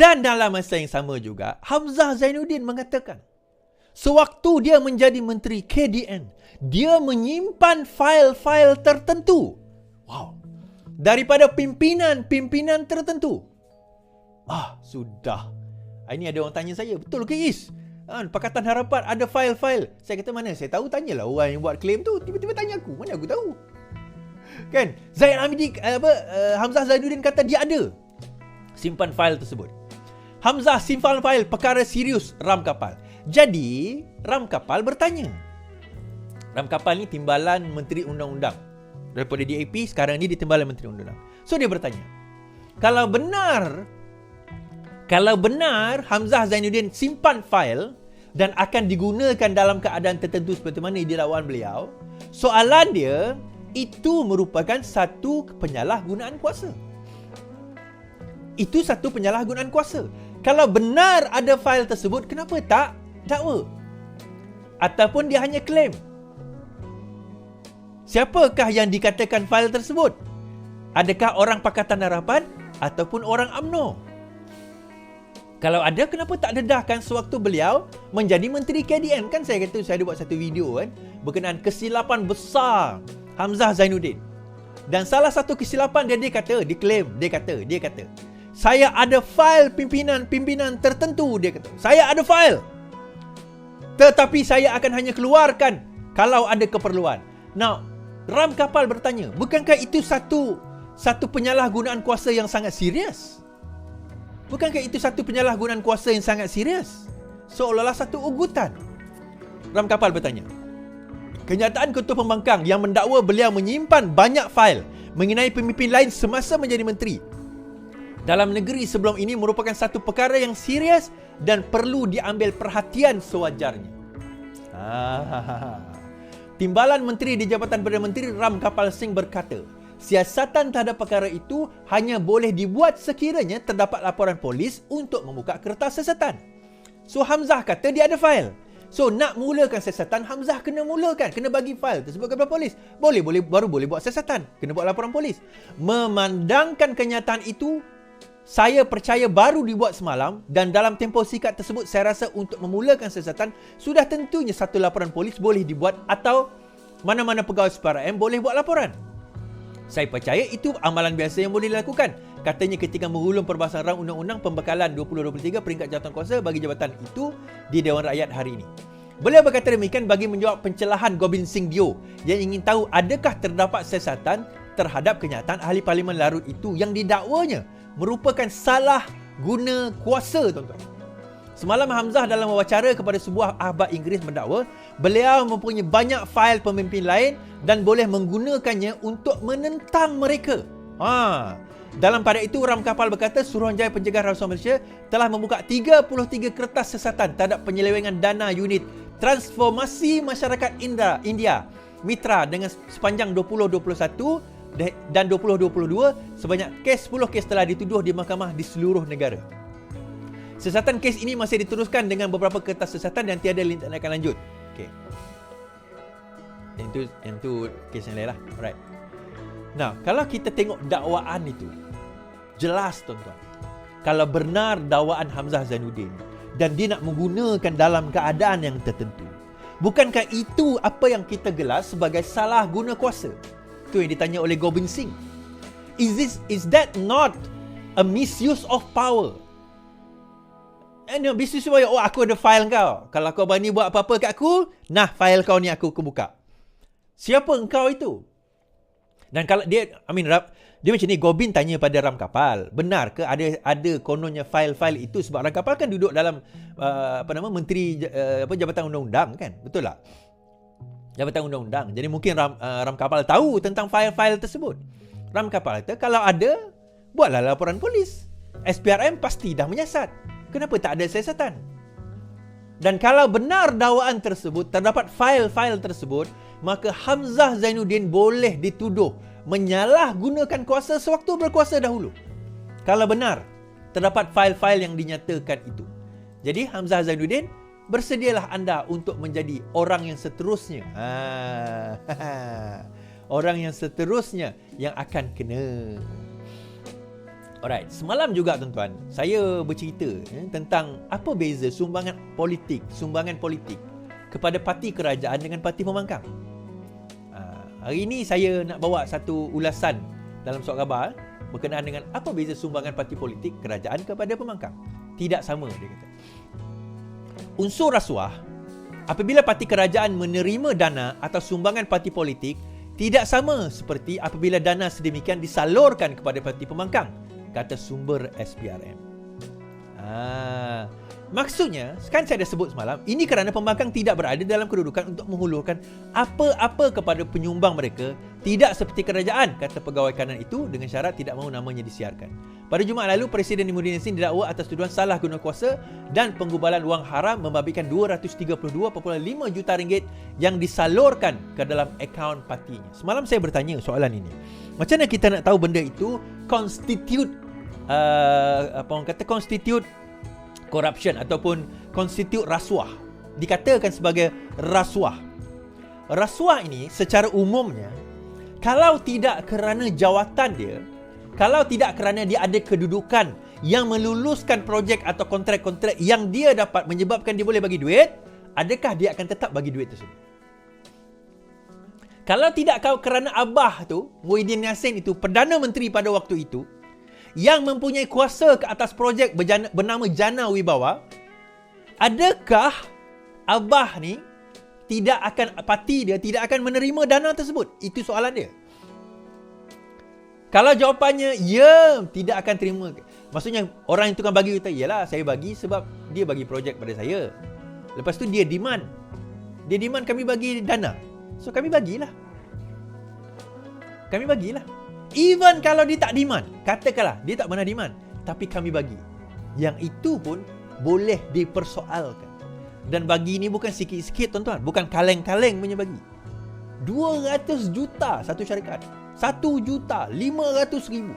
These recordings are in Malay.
Dan dalam masa yang sama juga, Hamzah Zainuddin mengatakan, sewaktu dia menjadi menteri KDN, dia menyimpan fail-fail tertentu. Wow. Daripada pimpinan-pimpinan tertentu. Sudah. Ini ada orang tanya saya, betul ke Is? Pakatan Harapan ada fail-fail. Saya kata, mana saya tahu, tanyalah orang yang buat claim tu. Tiba-tiba tanya aku, mana aku tahu? Kan? Hamzah Zainuddin kata dia ada simpan fail tersebut. Hamzah simpan fail perkara serius ram kapal. Jadi, ram kapal bertanya. Ram kapal ni timbalan Menteri Undang-Undang. Daripada DAP, sekarang ni dia timbalan Menteri Undang-Undang. So, dia bertanya, Kalau benar Hamzah Zainuddin simpan fail dan akan digunakan dalam keadaan tertentu seperti mana di dakwaan beliau, soalan dia, itu merupakan satu penyalahgunaan kuasa. Itu satu penyalahgunaan kuasa. Kalau benar ada fail tersebut, kenapa tak dakwa? Ataupun dia hanya klaim? Siapakah yang dikatakan fail tersebut? Adakah orang Pakatan Harapan ataupun orang UMNO? Kalau ada, kenapa tak dedahkan sewaktu beliau menjadi Menteri KDN? Kan saya kata, saya ada buat satu video kan, berkenaan kesilapan besar Hamzah Zainuddin. Dan salah satu kesilapan dia kata, dia kata, saya ada fail pimpinan tertentu, dia kata. Saya ada fail. Tetapi saya akan hanya keluarkan kalau ada keperluan. Now, ram kapal bertanya, bukankah itu satu penyalahgunaan kuasa yang sangat serius? Bukankah itu satu penyalahgunaan kuasa yang sangat serius? Seolah-olah satu ugutan. Ram kapal bertanya, kenyataan Ketua Pembangkang yang mendakwa beliau menyimpan banyak fail mengenai pemimpin lain semasa menjadi menteri dalam negeri sebelum ini merupakan satu perkara yang serius dan perlu diambil perhatian sewajarnya. Timbalan Menteri di Jabatan Perdana Menteri Ram Kapal Singh berkata, siasatan terhadap perkara itu hanya boleh dibuat sekiranya terdapat laporan polis untuk membuka kertas siasatan. So Hamzah kata dia ada fail. So nak mulakan siasatan, Hamzah kena bagi fail tersebut kepada polis. Baru boleh buat siasatan, kena buat laporan polis. Memandangkan kenyataan itu, saya percaya baru dibuat semalam dan dalam tempoh singkat tersebut saya rasa untuk memulakan siasatan sudah tentunya satu laporan polis boleh dibuat atau mana-mana pegawai SPRM boleh buat laporan. Saya percaya itu amalan biasa yang boleh dilakukan. Katanya ketika mengulung perbahasan rang undang-undang pembekalan 2023 peringkat jawatankuasa bagi jabatan itu di Dewan Rakyat hari ini. Beliau berkata demikian bagi menjawab pencelahan Gobind Singh Dio yang ingin tahu adakah terdapat siasatan terhadap kenyataan ahli parlimen Larut itu yang didakwanya merupakan salah guna kuasa, tuan-tuan. Semalam Hamzah dalam wawancara kepada sebuah akhbar Inggeris mendakwa beliau mempunyai banyak fail pemimpin lain dan boleh menggunakannya untuk menentang mereka. Dalam pada itu, Ram Kapal berkata Suruhanjaya Pencegahan Rasuah Malaysia telah membuka 33 kertas siasatan terhadap penyelewengan dana unit Transformasi Masyarakat India Mitra dengan sepanjang 2021 dan 2022 sebanyak 10 kes telah dituduh di mahkamah di seluruh negara. Siasatan kes ini masih diteruskan dengan beberapa kertas siasatan dan tiada tindakan lanjut. Okey. Yang tu kes yang lain lah. Alright. Nah, kalau kita tengok dakwaan itu, jelas tuan-tuan. Kalau benar dakwaan Hamzah Zainuddin dan dia nak menggunakan dalam keadaan yang tertentu, bukankah itu apa yang kita gelar sebagai salah guna kuasa? Itu yang ditanya oleh Gobind Singh. Is that not a misuse of power? Misuse of power. Aku ada file kau. Kalau kau berani buat apa-apa kat aku, file kau ni aku buka. Siapa engkau itu? Dan kalau dia macam ni, Gobind tanya pada Ram Kapal, benar ke ada kononnya file-file itu sebab Ram Kapal kan duduk dalam menteri Jabatan Undang-Undang kan? Betul tak? Jabatan Undang-Undang. Jadi mungkin Ram Kapal tahu tentang file-file tersebut. Ram Kapal kata, kalau ada, buatlah laporan polis. SPRM pasti dah menyiasat. Kenapa tak ada siasatan? Dan kalau benar dakwaan tersebut, terdapat file-file tersebut, maka Hamzah Zainuddin boleh dituduh menyalahgunakan kuasa sewaktu berkuasa dahulu. Kalau benar terdapat file-file yang dinyatakan itu. Jadi Hamzah Zainuddin, bersedialah anda untuk menjadi orang yang seterusnya. Orang yang seterusnya yang akan kena. Alright, semalam juga tuan-tuan, saya bercerita tentang apa beza sumbangan politik kepada parti kerajaan dengan parti pembangkang. Hari ini saya nak bawa satu ulasan dalam surat khabar berkenaan dengan apa beza sumbangan parti politik kerajaan kepada pembangkang. Tidak sama, dia kata. Unsur rasuah apabila parti kerajaan menerima dana atau sumbangan parti politik tidak sama seperti apabila dana sedemikian disalurkan kepada parti pembangkang, kata sumber SPRM. Maksudnya, kan saya dah sebut semalam, ini kerana pembangkang tidak berada dalam kedudukan untuk menghulurkan apa-apa kepada penyumbang mereka, tidak seperti kerajaan, kata pegawai kanan itu dengan syarat tidak mahu namanya disiarkan. Pada Jumaat lalu, Presiden Imuddin Yassin didakwa atas tuduhan salah guna kuasa dan penggubalan wang haram membabitkan RM232.5 juta yang disalurkan ke dalam akaun partinya. Semalam saya bertanya soalan ini. Macam mana kita nak tahu benda itu constitute corruption ataupun constitute rasuah? Dikatakan sebagai rasuah. Rasuah ini secara umumnya, kalau tidak kerana jawatan dia, kalau tidak kerana dia ada kedudukan yang meluluskan projek atau kontrak-kontrak yang dia dapat menyebabkan dia boleh bagi duit, adakah dia akan tetap bagi duit tersebut? Kalau tidak kerana Abah tu, Muhyiddin Yassin itu, Perdana Menteri pada waktu itu, yang mempunyai kuasa ke atas projek bernama Jana Wibawa, adakah Abah ni parti dia tidak akan menerima dana tersebut? Itu soalan dia. Kalau jawapannya ya, tidak akan terima. Maksudnya orang itu kan bagi kita, yalah saya bagi sebab dia bagi projek pada saya. Lepas tu dia demand kami bagi dana. So kami bagilah. Even kalau dia tak demand, katakanlah dia tak pernah demand, tapi kami bagi. Yang itu pun boleh dipersoalkan. Dan bagi ni bukan sikit-sikit tuan-tuan, bukan kaleng-kaleng punya bagi. 200 juta satu syarikat. 1,500,000.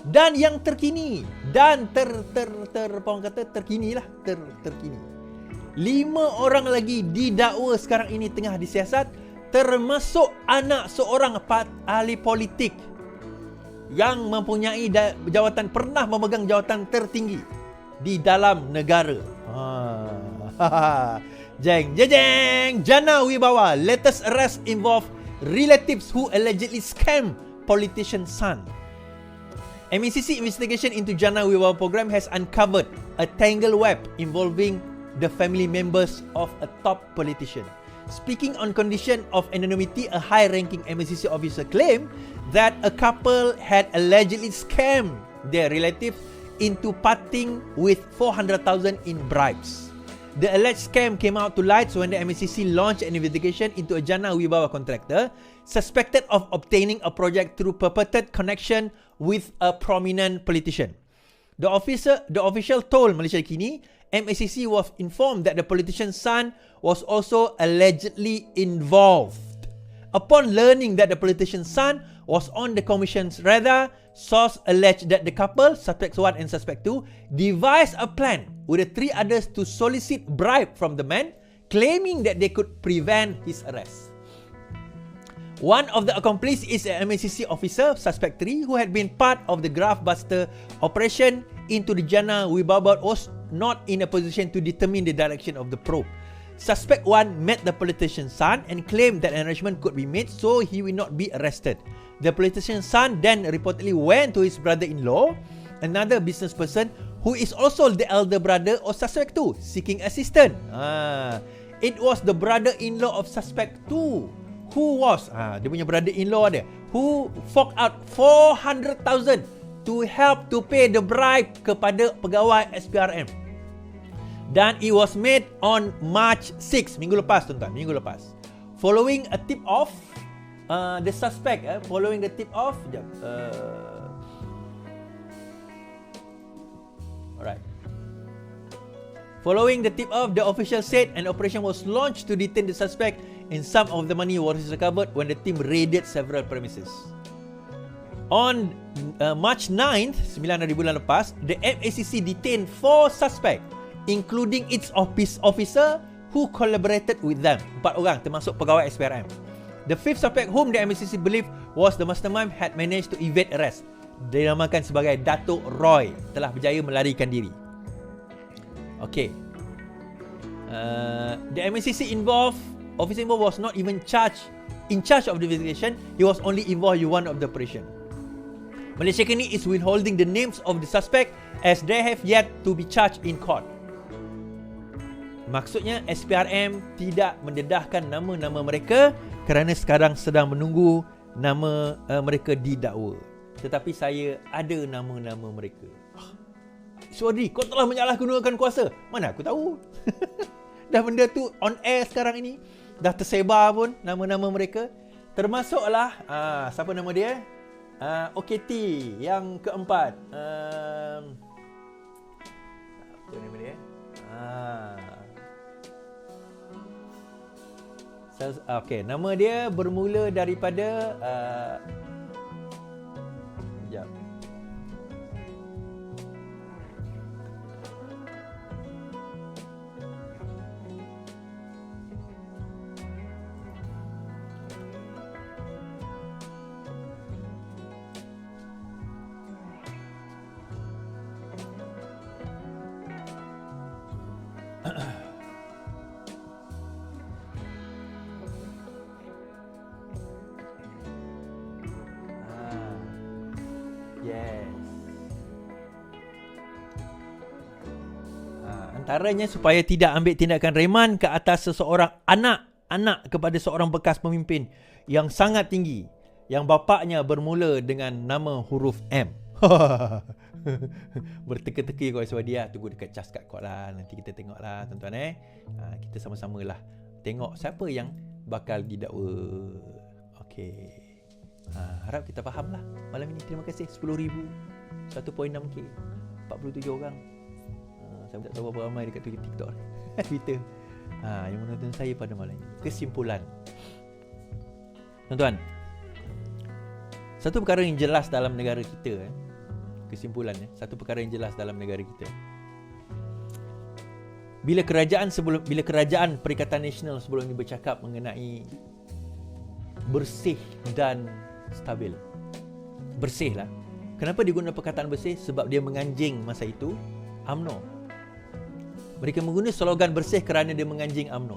Dan yang terkini dan terkini. 5 orang lagi didakwa sekarang ini tengah disiasat, termasuk anak seorang ahli politik yang mempunyai jawatan, pernah memegang jawatan tertinggi di dalam negara. Jeng. Jana Wibawa latest arrest involve relatives who allegedly scam politician son. MECC investigation into Jana Wibawa program has uncovered a tangled web involving the family members of a top politician. Speaking on condition of anonymity, a high-ranking MECC officer claimed that a couple had allegedly scammed their relatives into parting with 400,000 in bribes. The alleged scam came out to light when the MECC launched an investigation into a Jana Wibawa contractor suspected of obtaining a project through purported connection with a prominent politician. The official told Malaysia Kini, MECC was informed that the politician's son was also allegedly involved. Upon learning that the politician's son was on the commission's radar, source alleged that the couple, Suspect 1 and Suspect 2, devised a plan with the 3 others to solicit bribe from the man, claiming that they could prevent his arrest. One of the accomplices is an MECC officer, Suspect 3, who had been part of the graftbuster operation into the Jana Wibawa, was not in a position to determine the direction of the probe. Suspect 1 met the politician's son and claimed that an arrangement could be made so he will not be arrested. The politician's son then reportedly went to his brother-in-law, another business person who is also the elder brother of Suspect 2, seeking assistance. It was the brother-in-law of Suspect 2 who was, dia punya brother-in-law dia, who forked out 400,000 to help to pay the bribe kepada pegawai SPRM. Dan it was made on March 6, minggu lepas tuan-tuan, minggu lepas. Following a tip-off, the suspect, following the tip-off, alright. Following the tip-off, the official said an operation was launched to detain the suspect and some of the money was recovered when the team raided several premises. On March 9th, 9 hari bulan lepas, the MECC detained 4 suspects, including its officer who collaborated with them. 4 orang termasuk pegawai SPRM. The 5th suspect whom the MECC believed was the mastermind had managed to evade arrest. dinamakan sebagai Datuk Roy, telah berjaya melarikan diri. Okey. The MACC officer involved was not even in charge of the investigation. He was only involved in one of the operation. Malaysia kini is withholding the names of the suspect as they have yet to be charged in court. Maksudnya SPRM tidak mendedahkan nama-nama mereka kerana sekarang sedang menunggu nama mereka didakwa. Tetapi saya ada nama-nama mereka. Suadi, kau telah menyalahgunakan kuasa. Mana aku tahu. Dah benda tu on air sekarang ini. Dah tersebar pun nama-nama mereka. Termasuklah siapa nama dia? OKT yang keempat. Apa nama dia? Okey, nama dia bermula daripada sekejap. Yes. Antaranya supaya tidak ambil tindakan reman ke atas seseorang anak kepada seorang bekas pemimpin yang sangat tinggi yang bapaknya bermula dengan nama huruf M. Berteka-teka kau Suadi lah. Tunggu dekat cas kat kau lah. Nanti kita tengok lah tuan-tuan kita sama-sama lah tengok siapa yang bakal didakwa. Okey. Harap kita faham lah malam ini. Terima kasih 10,000 1.6k 47 orang. Saya tak tahu berapa ramai dekat TikTok Twitter yang menonton saya pada malam ini. Kesimpulan, tuan-tuan, satu perkara yang jelas dalam negara kita, kesimpulannya, satu perkara yang jelas dalam negara kita, bila kerajaan Perikatan Nasional sebelum ini bercakap mengenai bersih dan stabil. Bersih lah. Kenapa digunakan perkataan bersih? Sebab dia menganjing masa itu UMNO. Mereka menggunakan slogan bersih kerana dia menganjing UMNO.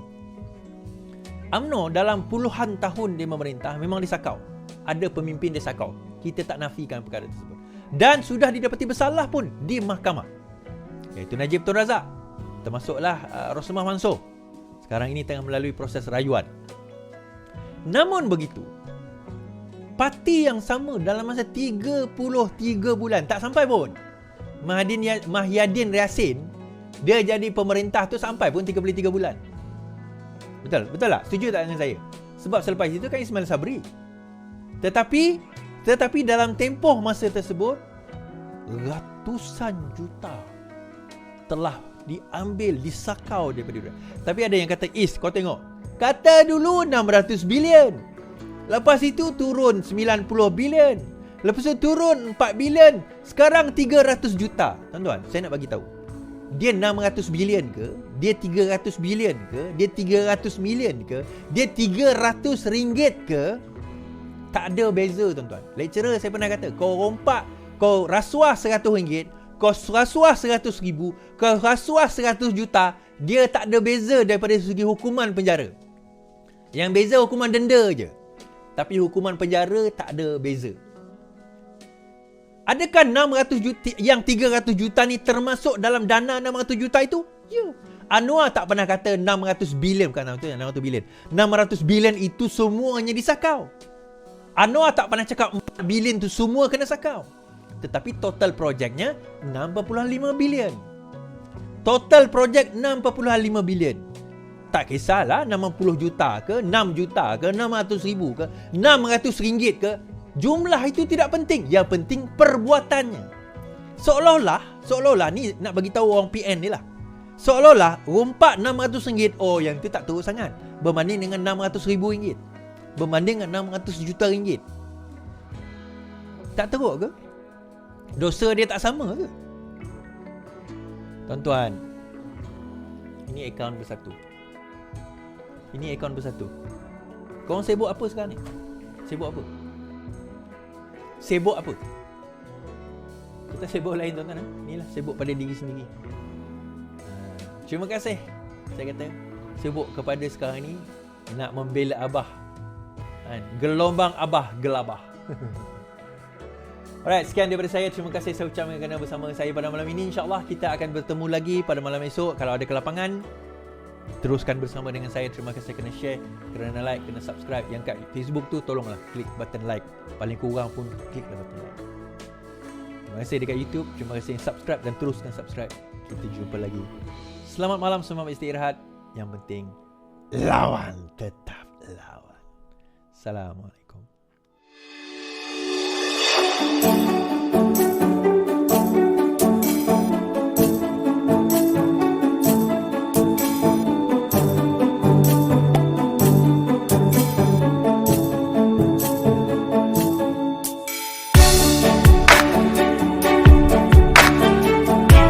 UMNO dalam puluhan tahun dia memerintah memang disakau. Ada pemimpin disakau. Kita tak nafikan perkara tersebut. Dan sudah didapati bersalah pun di mahkamah. Iaitu Najib Tun Razak. Termasuklah Rosmah Mansor. Sekarang ini tengah melalui proses rayuan. Namun begitu, parti yang sama dalam masa 33 bulan, tak sampai pun, Mahyadin Yassin, dia jadi pemerintah tu sampai pun 33 bulan. Betul tak? Setuju tak dengan saya? Sebab selepas itu kan Ismail Sabri. Tetapi dalam tempoh masa tersebut, ratusan juta telah diambil, disakau daripada dia. Tapi ada yang kata, kau tengok, kata dulu 600 bilion. Lepas itu turun 90 bilion. Lepas itu turun 4 bilion. Sekarang 300 juta. Tuan-tuan, saya nak bagi tahu. Dia 600 bilion ke? Dia 300 bilion ke? Dia 300 million ke? Dia 300 ringgit ke? Tak ada beza, tuan-tuan. Lecturer saya pernah kata, kau rompak, kau rasuah 100 ringgit, kau rasuah 100 ribu, kau rasuah 100 juta, dia tak ada beza daripada segi hukuman penjara. Yang beza hukuman denda je. Tapi hukuman penjara tak ada beza. Adakah 600 juta, yang 300 juta ni termasuk dalam dana 600 juta itu? Ya. Anwar tak pernah kata 600 bilion, bukan 600 bilion. 600 bilion itu semuanya disakau. Anwar tak pernah cakap 4 bilion tu semua kena sakau. Tetapi total projeknya 6.5 bilion. Total projek 6.5 bilion. Tak kisahlah 60 juta ke, 6 juta ke, 600 ribu ke, 600 ringgit ke. Jumlah itu tidak penting. Yang penting perbuatannya. Seolah-olah ni nak bagi tahu orang PN ni lah. Seolah-olah rompak 600 ringgit, yang tu tak teruk sangat berbanding dengan 600 ribu ringgit. Berbanding dengan 600 juta ringgit. Tak teruk ke? Dosa dia tak sama ke? Tuan-tuan, ini akaun bersatu. Ini akaun bersatu. Korang sibuk apa sekarang ni? Sibuk apa? Kita sibuk lain tuan-tuan. Inilah sibuk pada diri sendiri. Terima kasih. Saya kata sibuk kepada sekarang ni nak membela Abah. Gelombang Abah gelabah. Alright, sekian daripada saya. Terima kasih saya ucapkan kerana bersama saya pada malam ini. InsyaAllah kita akan bertemu lagi pada malam esok. Kalau ada kelapangan, teruskan bersama dengan saya. Terima kasih kerana share, kerana like, kerana subscribe. Yang kat Facebook tu tolonglah klik button like. Paling kurang pun kliklah button like. Terima kasih dekat YouTube. Terima kasih yang subscribe dan teruskan subscribe. Kita jumpa lagi. Selamat malam, selamat istirahat. Yang penting lawan, tetap lawan. Assalamualaikum.